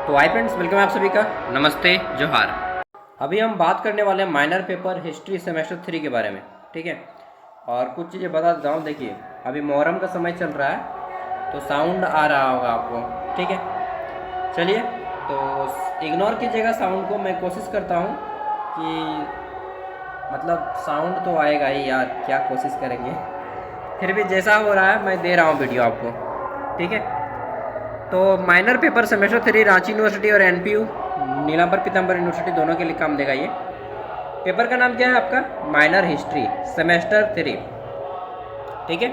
तो hi friends, welcome है आप सभी का। नमस्ते, जोहार। अभी हम बात करने वाले हैं माइनर पेपर हिस्ट्री सेमेस्टर 3 के बारे में। ठीक है, और कुछ चीज़ें बता देता हूँ। देखिए, अभी मुहर्रम का समय चल रहा है तो साउंड आ रहा होगा आपको। ठीक है, चलिए तो इग्नोर कीजिएगा साउंड को। मैं कोशिश करता हूँ कि मतलब साउंड तो आएगा ही यार, क्या कोशिश करेंगे। फिर भी जैसा हो रहा है मैं दे रहा हूँ वीडियो आपको। ठीक है, तो minor paper semester 3 Ranchi university और एनपीयू नीलांबर पीताम्बर यूनिवर्सिटी दोनों के लिए काम देगा ये। पेपर का नाम क्या है आपका? Minor history semester 3। ठीक है,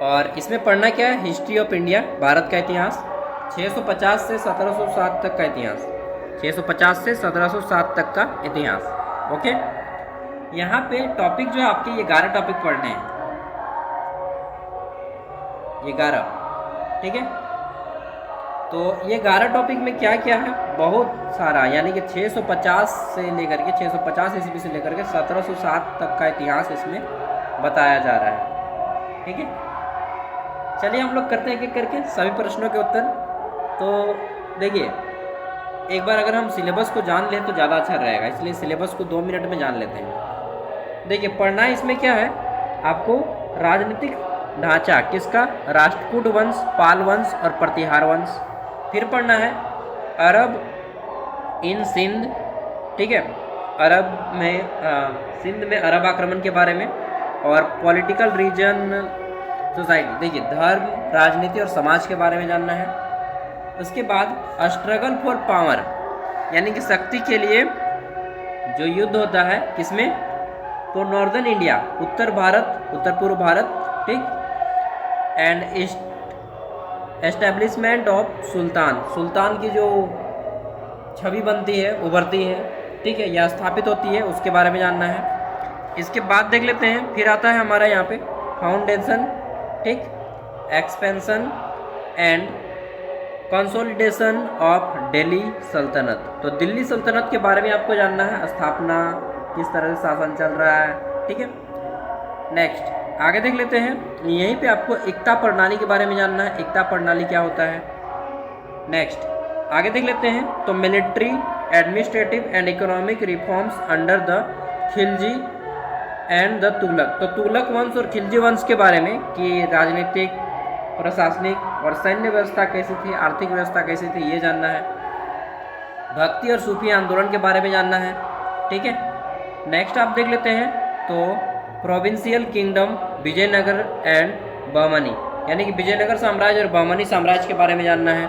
और इसमें पढ़ना क्या है? हिस्ट्री ऑफ इंडिया, भारत का इतिहास, 650 से 1707 तक का इतिहास। 650 से 1707 तक का इतिहास। ओके, यहाँ पे टॉपिक जो है आपके ये 11 टॉपिक पढ़ने हैं, ये 11। ठीक है, तो ये 11 टॉपिक में क्या क्या है? बहुत सारा, यानी कि 650 से लेकर के 650 ईस्वी से लेकर के 1707 तक का इतिहास इसमें बताया जा रहा है। ठीक है, चलिए हम लोग करते हैं एक एक करके सभी प्रश्नों के उत्तर। तो देखिए, एक बार अगर हम सिलेबस को जान लें तो ज़्यादा अच्छा रहेगा, इसलिए सिलेबस को 2 मिनट में जान लेते हैं। देखिए, पढ़ना इसमें क्या है आपको? राजनीतिक ढांचा किसका? राष्ट्रकूट वंश, पाल वंश और प्रतिहार वंश। फिर पढ़ना है अरब इन सिंध। ठीक है, अरब में सिंध में अरब आक्रमण के बारे में, और पॉलिटिकल रीजन सोसाइटी। देखिए, धर्म, राजनीति और समाज के बारे में जानना है। उसके बाद स्ट्रगल फॉर पावर, यानी कि शक्ति के लिए जो युद्ध होता है, किसमें? तो नॉर्दर्न इंडिया, उत्तर भारत, उत्तर पूर्व भारत। ठीक, एंड एस्टेब्लिशमेंट ऑफ सुल्तान, सुल्तान की जो छवि बनती है, उभरती है, ठीक है, या स्थापित होती है, उसके बारे में जानना है। इसके बाद देख लेते हैं, फिर आता है हमारा यहाँ पे फाउंडेशन, ठीक, expansion and consolidation of Delhi सल्तनत। तो दिल्ली सल्तनत के बारे में आपको जानना है, स्थापना, किस तरह से शासन चल रहा है। ठीक है, नेक्स्ट आगे देख लेते हैं। यहीं पे आपको एकता प्रणाली के बारे में जानना है, एकता प्रणाली क्या होता है। नेक्स्ट आगे देख लेते हैं, तो military, administrative and economic reforms under the Khilji and the Tughlaq. तो तुगलक वंश और खिलजी वंश के बारे में कि राजनीतिक, प्रशासनिक और सैन्य व्यवस्था कैसी थी, आर्थिक व्यवस्था कैसी थी, ये जानना है। भक्ति और सूफी आंदोलन के बारे में जानना है। ठीक है, नेक्स्ट आप देख लेते हैं, तो provincial kingdom Vijayanagar and Bahmani, यानी कि विजयनगर साम्राज्य और बहमनी साम्राज्य के बारे में जानना है।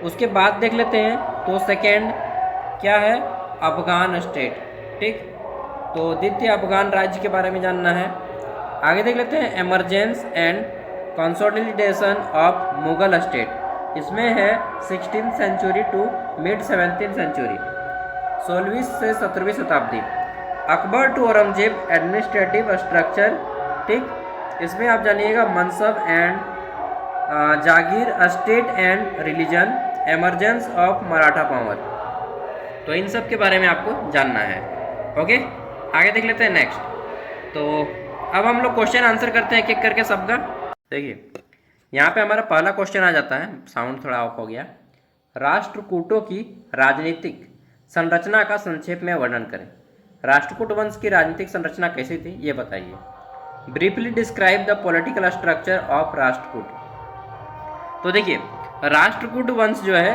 उसके बाद देख लेते हैं, तो सेकेंड क्या है? अफगान स्टेट। ठीक, तो द्वितीय अफगान राज्य के बारे में जानना है। आगे देख लेते हैं, emergence and consolidation of Mughal state. इसमें है 16th century to mid 17th century, 16वीं से 17वीं शताब्दी। Akbar to Aurangzeb administrative structure. ठीक, इसमें आप जानिएगा mansab and jagir, state and religion, emergence of Maratha power. तो इन सब के बारे में आपको जानना है। ओके, आगे देख लेते हैं नेक्स्ट। तो अब हम लोग क्वेश्चन आंसर करते हैं एक एक करके सबका। देखिए, यहाँ पे हमारा पहला क्वेश्चन आ जाता है, साउंड थोड़ा ऑफ हो गया। राष्ट्रकूटों की राजनीतिक संरचना का संक्षेप में वर्णन करें। राष्ट्रकूट वंश की राजनीतिक संरचना कैसी थी, ये बताइए। Briefly describe the political structure of Rashtrakuta. तो देखिए, राष्ट्रकूट वंश जो है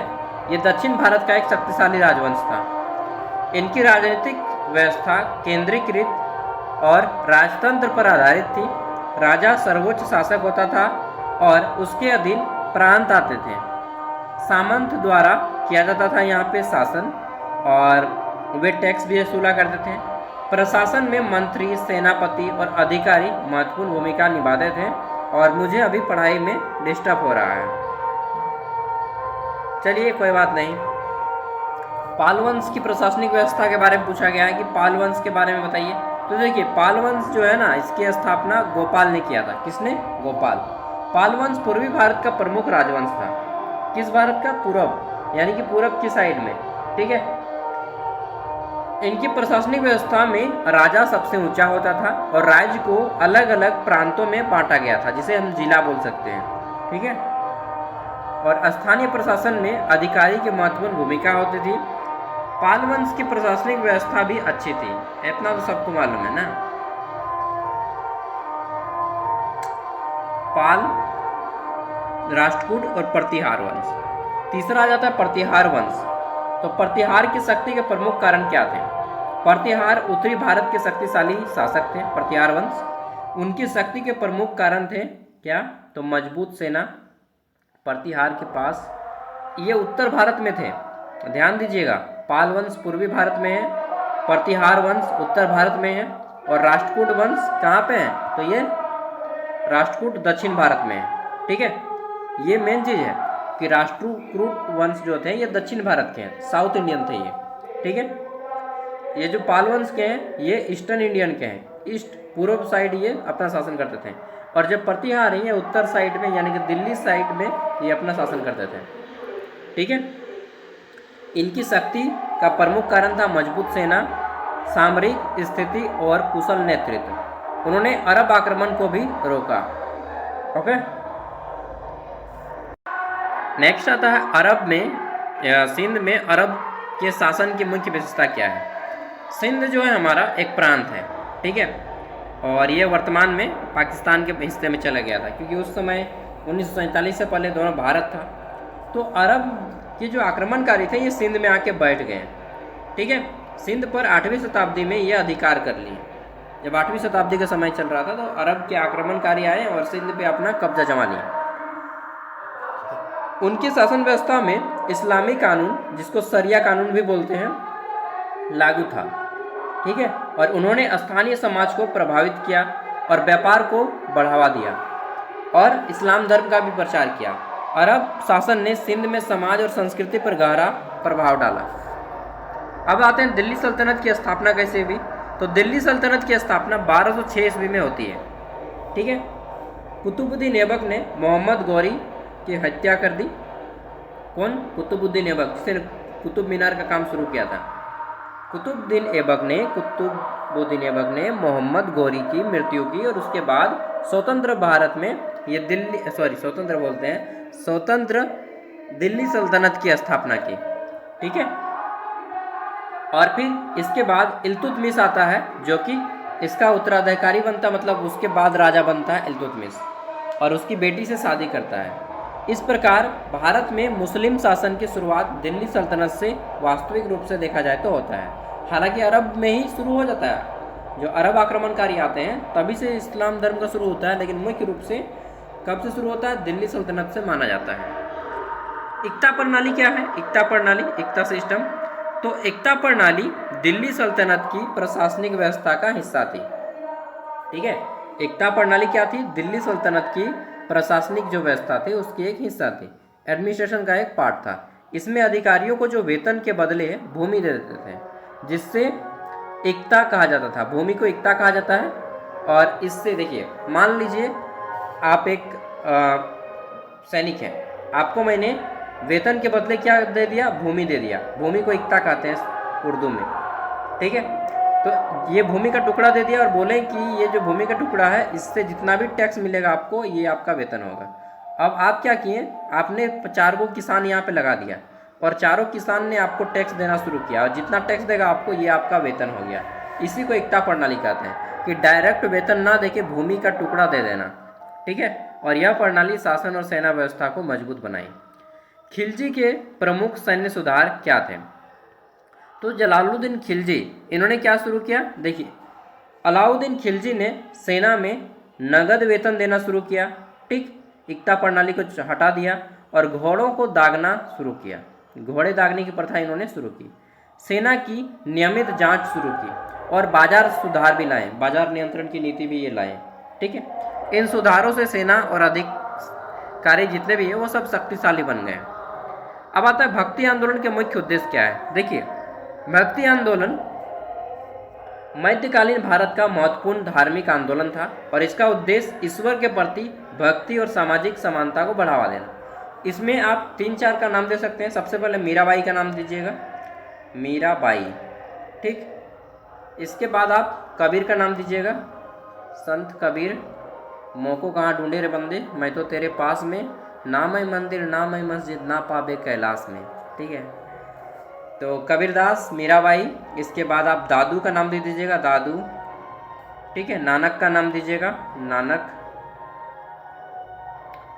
ये दक्षिण भारत का एक शक्तिशाली राजवंश था। इनकी राजनीतिक व्यवस्था केंद्रीकृत और राजतंत्र पर आधारित थी। राजा सर्वोच्च शासक होता था और उसके अधीन प्रांत आते थे। सामंत द्वारा किया जाता था यहाँ पे शासन, और वे टैक्स भी वसूला करते थे। प्रशासन में मंत्री, सेनापति और अधिकारी महत्वपूर्ण भूमिका निभाते थे। और मुझे अभी पढ़ाई में डिस्टर्ब हो रहा है, चलिए कोई बात नहीं। पाल वंश की प्रशासनिक व्यवस्था के बारे में पूछा गया है कि पाल वंश के बारे में बताइए। तो देखिए, पाल वंश जो है ना, इसकी स्थापना गोपाल ने किया था। किसने? गोपाल। पाल वंश पूर्वी भारत का प्रमुख राजवंश था। किस भारत का? पूरब, यानी कि पूरब की साइड में। ठीक है, इनकी प्रशासनिक व्यवस्था में राजा सबसे ऊंचा होता था और राज्य को अलग अलग प्रांतों में बांटा गया था, जिसे हम जिला बोल सकते हैं। ठीक है, और स्थानीय प्रशासन में अधिकारी की महत्वपूर्ण भूमिका होती थी। पाल वंश की प्रशासनिक व्यवस्था भी अच्छी थी, इतना तो सबको मालूम है ना। पाल, राष्ट्रकूट और प्रतिहार वंश। तीसरा आ जाता है प्रतिहार वंश। तो प्रतिहार की शक्ति के प्रमुख कारण क्या थे? प्रतिहार उत्तरी भारत के शक्तिशाली शासक थे। प्रतिहार वंश, उनकी शक्ति के प्रमुख कारण थे क्या? तो मजबूत सेना। प्रतिहार के पास, ये उत्तर भारत में थे, ध्यान दीजिएगा। पाल वंश पूर्वी भारत में है, प्रतिहार वंश उत्तर भारत में है, और राष्ट्रकूट वंश कहाँ पे है? तो ये राष्ट्रकूट दक्षिण भारत में है। ठीक है, ये मेन चीज़ है कि राष्ट्रकूट वंश जो थे ये दक्षिण भारत के हैं, साउथ इंडियन थे ये। ठीक है, ये जो पाल वंश के हैं ये ईस्टर्न इंडियन के हैं, ईस्ट पूर्व साइड ये अपना शासन करते थे। और जब प्रतिहार है ये उत्तर साइड में, यानी कि दिल्ली साइड में ये अपना शासन करते थे। ठीक है, इनकी शक्ति का प्रमुख कारण था मजबूत सेना, सामरिक स्थिति और कुशल नेतृत्व। उन्होंने अरब आक्रमण को भी रोका। ओके, नेक्स्ट आता है अरब में, सिंध में अरब के शासन की मुख्य विशेषता क्या है? सिंध जो है हमारा एक प्रांत है, ठीक है, और ये वर्तमान में पाकिस्तान के हिस्से में चला गया था, क्योंकि उस समय 1947 से पहले दोनों भारत था। तो अरब के जो आक्रमणकारी थे ये सिंध में आके बैठ गए। ठीक है, सिंध पर 8वीं शताब्दी में ये अधिकार कर लिए। जब 8वीं शताब्दी का समय चल रहा था तो अरब के आक्रमणकारी आए और सिंध पे अपना कब्जा जमा लिया। उनकी शासन व्यवस्था में इस्लामी कानून, जिसको शरिया कानून भी बोलते हैं, लागू था। ठीक है, और उन्होंने स्थानीय समाज को प्रभावित किया और व्यापार को बढ़ावा दिया और इस्लाम धर्म का भी प्रचार किया। अरब शासन ने सिंध में समाज और संस्कृति पर गहरा प्रभाव डाला। अब आते हैं दिल्ली सल्तनत की स्थापना कैसे हुई। तो दिल्ली सल्तनत की स्थापना 1206 ईस्वी में होती है। ठीक है, कुतुबुद्दीन ऐबक ने मोहम्मद गौरी की हत्या कर दी। कौन? कुतुबुद्दीन ऐबक, जिसने कुतुब मीनार का काम शुरू किया था। कुतुबुद्दीन ऐबक ने मोहम्मद गौरी की मृत्यु की और उसके बाद स्वतंत्र भारत में ये स्वतंत्र दिल्ली सल्तनत की स्थापना की। ठीक है, और फिर इसके बाद इल्तुतमिश आता है, जो कि इसका उत्तराधिकारी बनता, मतलब उसके बाद राजा बनता है इल्तुतमिश, और उसकी बेटी से शादी करता है। इस प्रकार भारत में मुस्लिम शासन की शुरुआत दिल्ली सल्तनत से वास्तविक रूप से देखा जाए तो होता है। हालांकि अरब में ही शुरू हो जाता है, जो अरब आक्रमणकारी आते हैं तभी से इस्लाम धर्म का शुरू होता है, लेकिन मुख्य रूप से कब से शुरू होता है? दिल्ली सल्तनत से माना जाता है। इक्ता प्रणाली क्या है? इक्ता प्रणाली, इक्ता सिस्टम। तो इक्ता प्रणाली दिल्ली सल्तनत की प्रशासनिक व्यवस्था का हिस्सा थी। ठीक है, इक्ता प्रणाली क्या थी? दिल्ली सल्तनत की प्रशासनिक जो व्यवस्था थी उसकी एक हिस्सा थी, एडमिनिस्ट्रेशन का एक पार्ट था। इसमें अधिकारियों को जो वेतन के बदले भूमि दे देते थे, जिससे इक्ता कहा जाता था। भूमि को इक्ता कहा जाता है। और इससे देखिए, मान लीजिए आप एक सैनिक हैं, आपको मैंने वेतन के बदले क्या दे दिया? भूमि दे दिया। भूमि को इक्ता कहते हैं उर्दू में। ठीक है, तो ये भूमि का टुकड़ा दे दिया और बोले कि ये जो भूमि का टुकड़ा है, इससे जितना भी टैक्स मिलेगा आपको, ये आपका वेतन होगा। अब आप क्या किए? आपने 4 किसान यहाँ पे लगा दिया और 4 किसान ने आपको टैक्स देना शुरू किया, और जितना टैक्स देगा आपको, ये आपका वेतन हो गया। इसी को इक्ता प्रणाली कहते हैं, कि डायरेक्ट वेतन ना देके भूमि का टुकड़ा दे देना। ठीक है, और यह प्रणाली शासन और सेना व्यवस्था को मजबूत बनाई। खिलजी के प्रमुख सैन्य सुधार क्या थे? तो जलालुद्दीन खिलजी, इन्होंने क्या शुरू किया? देखिए, अलाउद्दीन खिलजी ने सेना में नगद वेतन देना शुरू किया। ठीक, इक्ता प्रणाली को हटा दिया और घोड़ों को दागना शुरू किया। घोड़े दागने की प्रथा इन्होंने शुरू की। सेना की नियमित जांच शुरू की और बाजार सुधार भी लाए। बाजार नियंत्रण की नीति भी ये लाए। ठीक है, इन सुधारों से सेना और अधिकारी जितने भी हैं वो सब शक्तिशाली बन गए। अब आता है भक्ति आंदोलन के मुख्य उद्देश्य क्या है। देखिए, भक्ति आंदोलन मध्यकालीन भारत का महत्वपूर्ण धार्मिक आंदोलन था और इसका उद्देश्य ईश्वर के प्रति भक्ति और सामाजिक समानता को बढ़ावा देना। इसमें आप 3-4 का नाम दे सकते हैं। सबसे पहले मीराबाई का नाम दीजिएगा, मीराबाई। ठीक, इसके बाद आप कबीर का नाम दीजिएगा, संत कबीर। मोको कहाँ ढूंढे रे बंदे, मैं तो तेरे पास में नामय मंदिर नामय मस्जिद ना पावे कैलाश में। ठीक है, तो कबीरदास, मीराबाई, इसके बाद आप दादू का नाम दे दीजिएगा, दादू। ठीक है, नानक का नाम दीजिएगा, नानक।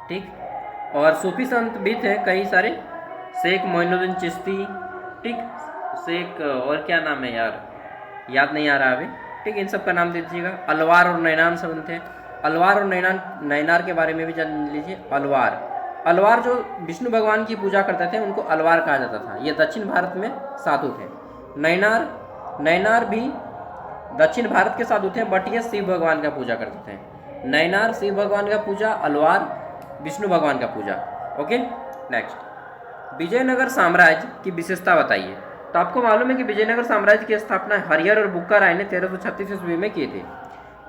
ठीक, और सूफी संत भी थे कई सारे, शेख मोइनुद्दीन चिश्ती। ठीक, शेख और क्या नाम है यार, याद नहीं आ रहा अभी। ठीक, इन सब का नाम दे दीजिएगा। अलवार और नैनान संत थे, अलवार और नैनार के बारे में भी जान लीजिए। अलवार जो विष्णु भगवान की पूजा करते थे उनको अलवार कहा जाता था, ये दक्षिण भारत में साधु थे। नैनार भी दक्षिण भारत के साधु थे, बट ये शिव भगवान का पूजा करते थे। नैनार शिव भगवान का पूजा, अलवार विष्णु भगवान का पूजा। ओके, नेक्स्ट, विजयनगर साम्राज्य की विशेषता बताइए। तो आपको मालूम है कि विजयनगर साम्राज्य की स्थापना हरिहर और बुक्का राय ने 1336 ईस्वी में किए थे।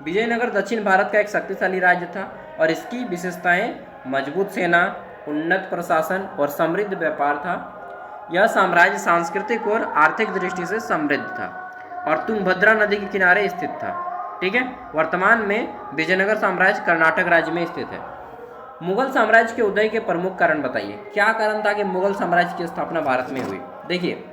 विजयनगर दक्षिण भारत का एक शक्तिशाली राज्य था और इसकी विशेषताएं मजबूत सेना, उन्नत प्रशासन और समृद्ध व्यापार था। यह साम्राज्य सांस्कृतिक और आर्थिक दृष्टि से समृद्ध था और तुंगभद्रा नदी के किनारे स्थित था। ठीक है, वर्तमान में विजयनगर साम्राज्य कर्नाटक राज्य में स्थित है। मुगल साम्राज्य के उदय के प्रमुख कारण बताइए। क्या कारण था कि मुगल साम्राज्य की स्थापना भारत में हुई? देखिए,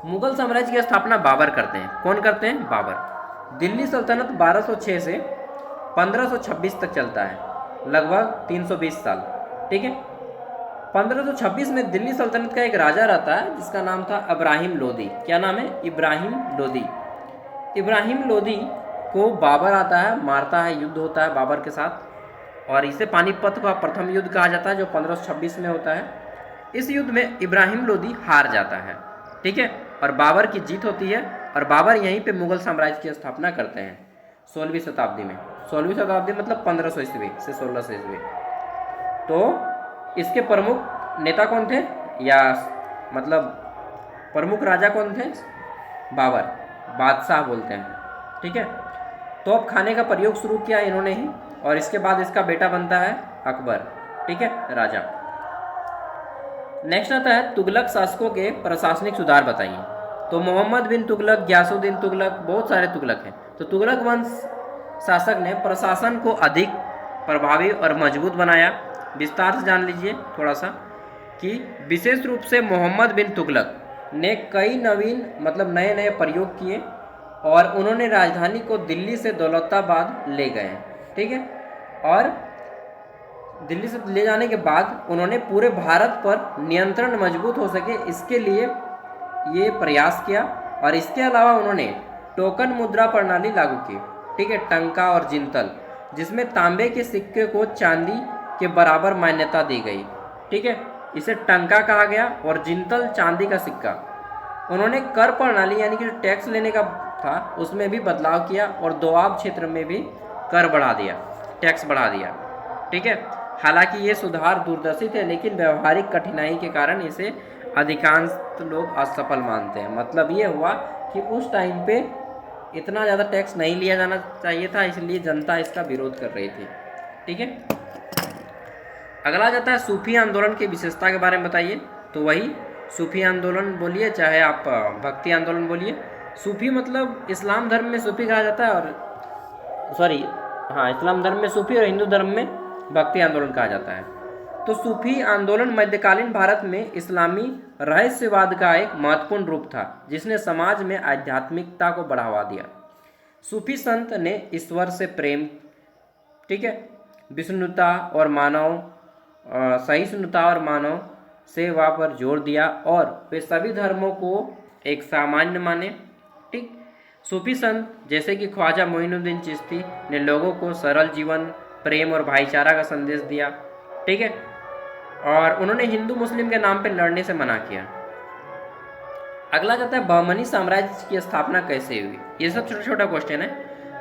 मुगल साम्राज्य की स्थापना बाबर करते हैं। कौन करते हैं? बाबर। दिल्ली सल्तनत 1206 से 1526 तक चलता है, लगभग 320 साल। ठीक है, 1526 में दिल्ली सल्तनत का एक राजा रहता है जिसका नाम था इब्राहिम लोदी। क्या नाम है? इब्राहिम लोदी। इब्राहिम लोदी को बाबर आता है, मारता है, युद्ध होता है बाबर के साथ, और इसे पानीपत का प्रथम युद्ध कहा जाता है जो 1526 में होता है। इस युद्ध में इब्राहिम लोदी हार जाता है। ठीक है, और बाबर की जीत होती है और बाबर यहीं पे मुगल साम्राज्य की स्थापना करते हैं 16वीं शताब्दी में। 16वीं शताब्दी मतलब 1500 ईस्वी से 1600 ईस्वी। तो इसके प्रमुख नेता कौन थे, या मतलब प्रमुख राजा कौन थे? बाबर, बादशाह बोलते हैं। ठीक है, तोप खाने का प्रयोग शुरू किया इन्होंने ही, और इसके बाद इसका बेटा बनता है अकबर। ठीक है, राजा। नेक्स्ट आता है तुगलक शासकों के प्रशासनिक सुधार बताइए। तो मोहम्मद बिन तुगलक, ग्यासुद्दीन तुगलक, बहुत सारे तुगलक हैं। तो तुगलक वंश शासक ने प्रशासन को अधिक प्रभावी और मजबूत बनाया। विस्तार से जान लीजिए थोड़ा सा कि विशेष रूप से मोहम्मद बिन तुगलक ने कई नवीन मतलब नए नए प्रयोग किए और उन्होंने राजधानी को दिल्ली से दौलताबाद ले गए। ठीक है, और दिल्ली से ले जाने के बाद उन्होंने पूरे भारत पर नियंत्रण मजबूत हो सके इसके लिए ये प्रयास किया, और इसके अलावा उन्होंने टोकन मुद्रा प्रणाली लागू की। ठीक है, टंका और जिंतल, जिसमें तांबे के सिक्के को चांदी के बराबर मान्यता दी गई। ठीक है, इसे टंका कहा गया, और जिंतल चांदी का सिक्का। उन्होंने कर प्रणाली यानी कि जो टैक्स लेने का था उसमें भी बदलाव किया और दोआब क्षेत्र में भी कर बढ़ा दिया, टैक्स बढ़ा दिया। ठीक है, हालांकि ये सुधार दूरदर्शी थे लेकिन व्यवहारिक कठिनाई के कारण इसे अधिकांश लोग असफल मानते हैं। मतलब ये हुआ कि उस टाइम पे इतना ज़्यादा टैक्स नहीं लिया जाना चाहिए था, इसलिए जनता इसका विरोध कर रही थी। ठीक है, अगला जाता है सूफी आंदोलन की विशेषता के बारे में बताइए। तो वही सूफी आंदोलन बोलिए चाहे आप भक्ति आंदोलन बोलिए। सूफी मतलब इस्लाम धर्म में सूफी कहा जाता है, और इस्लाम धर्म में सूफी और हिंदू धर्म में भक्ति आंदोलन कहा जाता है। तो सूफी आंदोलन मध्यकालीन भारत में इस्लामी रहस्यवाद का एक महत्वपूर्ण रूप था जिसने समाज में आध्यात्मिकता को बढ़ावा दिया। सूफी संत ने ईश्वर से प्रेम, ठीक है, विष्णुता और सहिष्णुता और मानव सेवा पर जोर दिया, और वे सभी धर्मों को एक सामान्य माने। ठीक, सूफी संत जैसे कि ख्वाजा मोइनुद्दीन चिश्ती ने लोगों को सरल जीवन, प्रेम और भाईचारा का संदेश दिया। ठीक है, और उन्होंने हिंदू मुस्लिम के नाम पर लड़ने से मना किया। अगला जाता है बहमनी साम्राज्य की स्थापना कैसे हुई। ये सब छोटा छोटा क्वेश्चन है।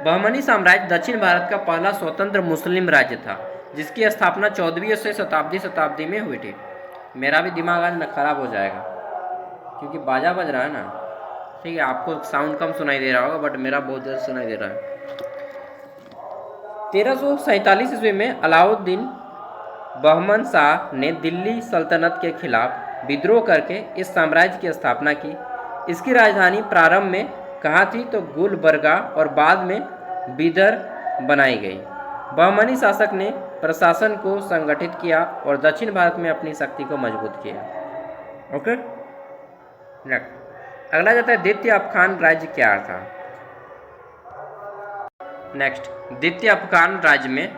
बहमनी साम्राज्य दक्षिण भारत का पहला स्वतंत्र मुस्लिम राज्य था जिसकी स्थापना 14वीं से शताब्दी में हुई थी। मेरा भी दिमाग आज न खराब हो जाएगा क्योंकि बाजा बज रहा है ना। ठीक है, आपको साउंड कम सुनाई दे रहा होगा बट मेरा बहुत ज़्यादा सुनाई दे रहा है। 1347 ईस्वी में अलाउद्दीन बहमन शाह ने दिल्ली सल्तनत के खिलाफ विद्रोह करके इस साम्राज्य की स्थापना की। इसकी राजधानी प्रारंभ में कहाँ थी तो गुलबर्गा और बाद में बीदर बनाई गई। बहमनी शासक ने प्रशासन को संगठित किया और दक्षिण भारत में अपनी शक्ति को मजबूत किया। ओके, नेक्स्ट अगला जाता है द्वितीय अफगान राज्य क्या था। नेक्स्ट, द्वितीय अफगान राज्य में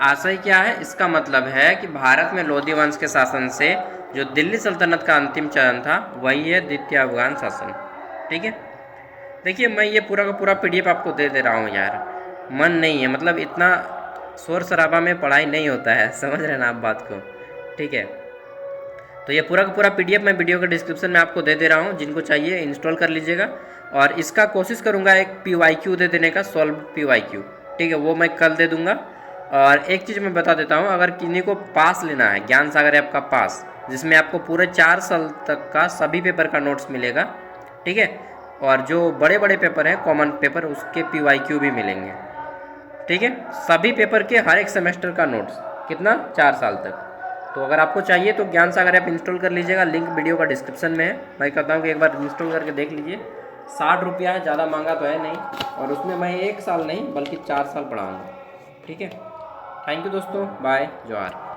आशय क्या है? इसका मतलब है कि भारत में लोधी वंश के शासन से जो दिल्ली सल्तनत का अंतिम चरण था वही है द्वितीय अफगान शासन। ठीक है, देखिए मैं ये पूरा का पूरा PDF आपको दे रहा हूँ यार, मन नहीं है, मतलब इतना शोर शराबा में पढ़ाई नहीं होता है, समझ रहे ना आप बात को। ठीक है, तो ये पूरा का पूरा PDF मैं वीडियो के डिस्क्रिप्शन में आपको दे रहा हूँ, जिनको चाहिए इंस्टॉल कर लीजिएगा। और इसका कोशिश करूँगा एक PYQ दे देने का, सॉल्व PYQ। ठीक है, वो मैं कल दे दूँगा। और एक चीज़ मैं बता देता हूँ, अगर किन्हीं को पास लेना है, ज्ञान सागर ऐप का पास, जिसमें आपको पूरे 4 साल तक का सभी पेपर का नोट्स मिलेगा। ठीक है, और जो बड़े बड़े पेपर हैं, कॉमन पेपर, उसके PYQ भी मिलेंगे। ठीक है, सभी पेपर के हर एक सेमेस्टर का नोट्स, कितना, 4 साल तक। तो अगर आपको चाहिए तो ज्ञान सागर ऐप इंस्टॉल कर लीजिएगा, लिंक वीडियो का डिस्क्रिप्शन में है। मैं कहता हूँ कि एक बार इंस्टॉल करके देख लीजिए। 60 रुपया है, ज़्यादा महंगा तो है नहीं, और उसमें मैं 1 साल नहीं बल्कि 4 साल पढ़ाऊँगा। ठीक है, थैंक यू दोस्तों, बाय, जोहार।